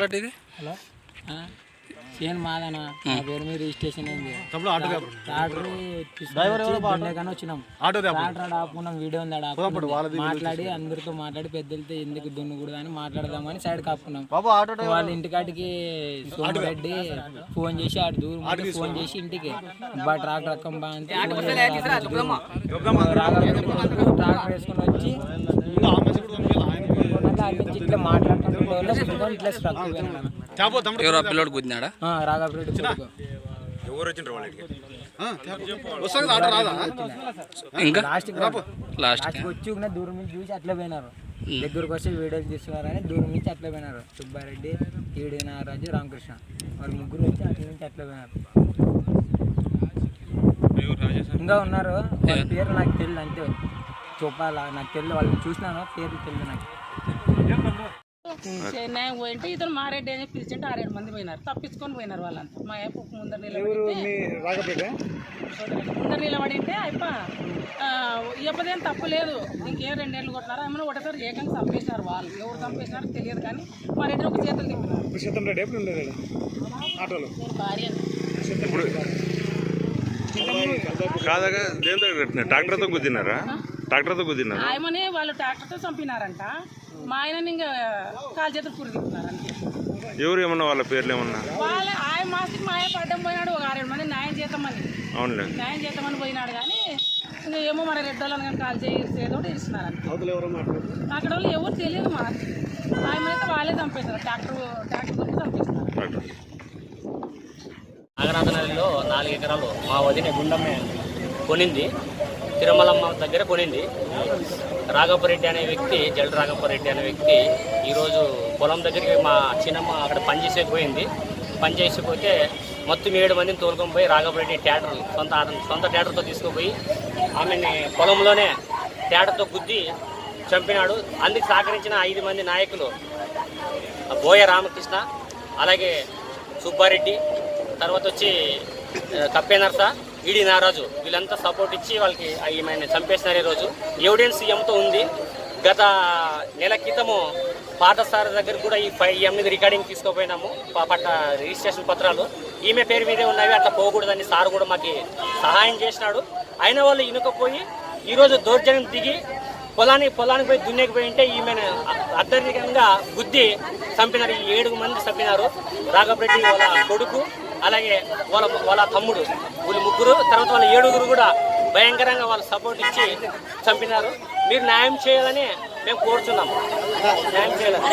ఇది హలో చేను మాదనా నా పేరు మీద రిజిస్ట్రేషన్ అయింది. డ్రైవర్ వచ్చినాం ట్రాక్టర్ ఆపుకున్నాం. వీడియో ఉంది మాట్లాడి అందరితో మాట్లాడి పెద్దలతో ఎందుకు దున్నకూడదు అని మాట్లాడదామని సైడ్ కాపుకున్నాం. వాళ్ళ ఇంటికాటికి సోమిరెడ్డి ఫోన్ చేసి ఆడు దూరం ఫోన్ చేసి ఇంటికి ట్రాక్టర్ రకం బాగుంది ట్రాక్టర్ వేసుకొని వచ్చి ఇట్లా మాట్లాడుకుంటూ ఇట్లా స్ట్రక్ అయిపోయినా పిల్లోడు గుద్దినాడా ఇంకా లాస్ట్ వచ్చి దూరం నుంచి చూసి అట్లా పోయినారు. దగ్గరకు వచ్చి వీడియోలు తీస్తున్నారని దూరం నుంచి అట్లా పోయినారు. సుబ్బారెడ్డి, ఈడి నాగరాజు, రామకృష్ణ వాళ్ళు ముగ్గురు వచ్చి అట్ల నుంచి అట్లా పోయినారు. ఇంకా ఉన్నారు. వాళ్ళ పేరు నాకు తెలియదు, అంతే చూపాలా నాకు తెలియదు. వాళ్ళని చూసినాను, పేర్లు తెలియదు నాకు. చెన్నై పోయింటే ఇతను మారెడ్డి అని పిలిచింటే 6-7 మంది పోయినారు. తప్పించుకొని పోయినారు వాళ్ళంతా. మా అయ్యప్ప ముందర నిలబడింటే అయ్యప్ప ఇవ్వదేం తప్పు లేదు, ఇంకేం 2 ఏళ్ళు కొట్టినారు. ఏమైనా ఒకటేసారి ఏకంగా చంపేసినారు. వాళ్ళు ఎవరు చంపేసినారో తెలియదు కానీ మారెడ్డి ఒక చేతులు తిప్పినారు. భార్య ట్రాక్టర్తో గుద్దినారా? ట్రాక్టర్తో గుద్దినారా? ఆయమని వాళ్ళు ట్రాక్టర్తో చంపినారంట. మా ఆయన ఇంకా కాలు చేతులు పురిదిస్తున్నారు అంతే. ఎవరు ఏమన్నా వాళ్ళ పేర్లు ఏమన్నా? వాళ్ళ ఆయన మాస్టర్కి మా ఆయన పడ్డం పోయినాడు. ఒక 6-7 మంది న్యాయం చేద్దామని న్యాయం చేద్దామని పోయినాడు కానీ ఇంకా ఏమో మన రెడ్డోళ్ళని కానీ కాల్ చేసేదో ఇస్తున్నారు అంతే. అక్కడ వాళ్ళు ఎవరు తెలియదు. మా ఆయన అయితే వాళ్ళే చంపేస్తారు. ట్రాక్టర్ చంపేస్తున్నారు. నాగనాథనగర్లో 4 ఎకరాలు మా వదిన గుండమ్మే కొనింది. తిరుమలమ్మ దగ్గర కొనింది. రాఘపరెడ్డి అనే వ్యక్తి, జల్ రాఘపరెడ్డి అనే వ్యక్తి ఈరోజు పొలం దగ్గరికి మా చిన్నమ్మ అక్కడ పనిచేసేపోయింది. పనిచేసిపోతే మొత్తం 7 మందిని తోలుకొని పోయి రాఘపరెడ్డి ట్యాటర్ సొంత ట్యాటర్తో తీసుకుపోయి ఆమెని పొలంలోనే ట్యాటర్తో గుద్ది చంపినాడు. అందుకు సహకరించిన 5 మంది నాయకులు బోయ రామకృష్ణ, అలాగే సుబ్బారెడ్డి, తర్వాత వచ్చి కప్పేనర్స, ఈడి నారాజు వీళ్ళంతా సపోర్ట్ ఇచ్చి వాళ్ళకి ఈమెను చంపేసినారు. ఈరోజు ఎవిడెన్స్ సీఎంతో ఉంది. గత నెల క్రితము పాఠశాల దగ్గర కూడా ఈ మీద రికార్డింగ్ తీసుకుపోయినాము. రిజిస్ట్రేషన్ పత్రాలు ఈమె పేరు మీదే ఉన్నవి, అట్లా పోకూడదని సార్ కూడా మాకు సహాయం చేసినాడు. అయిన వాళ్ళు ఇనుకపోయి ఈరోజు దౌర్జన్యం దిగి పొలానికి పోయి దున్నేకిపోయి ఉంటే ఈమెను అత్యధికంగా గుద్ది చంపినారు. 7 మంది చంపినారు. రాఘపరెడ్డి వాళ్ళ కొడుకు, అలాగే వాళ్ళ తమ్ముడు, వీళ్ళు 3. తర్వాత వాళ్ళ 7 కూడా భయంకరంగా వాళ్ళు సపోర్ట్ ఇచ్చి చంపినారు. మీరు న్యాయం చేయాలని మేము కోరుతున్నాము. న్యాయం చేయాలని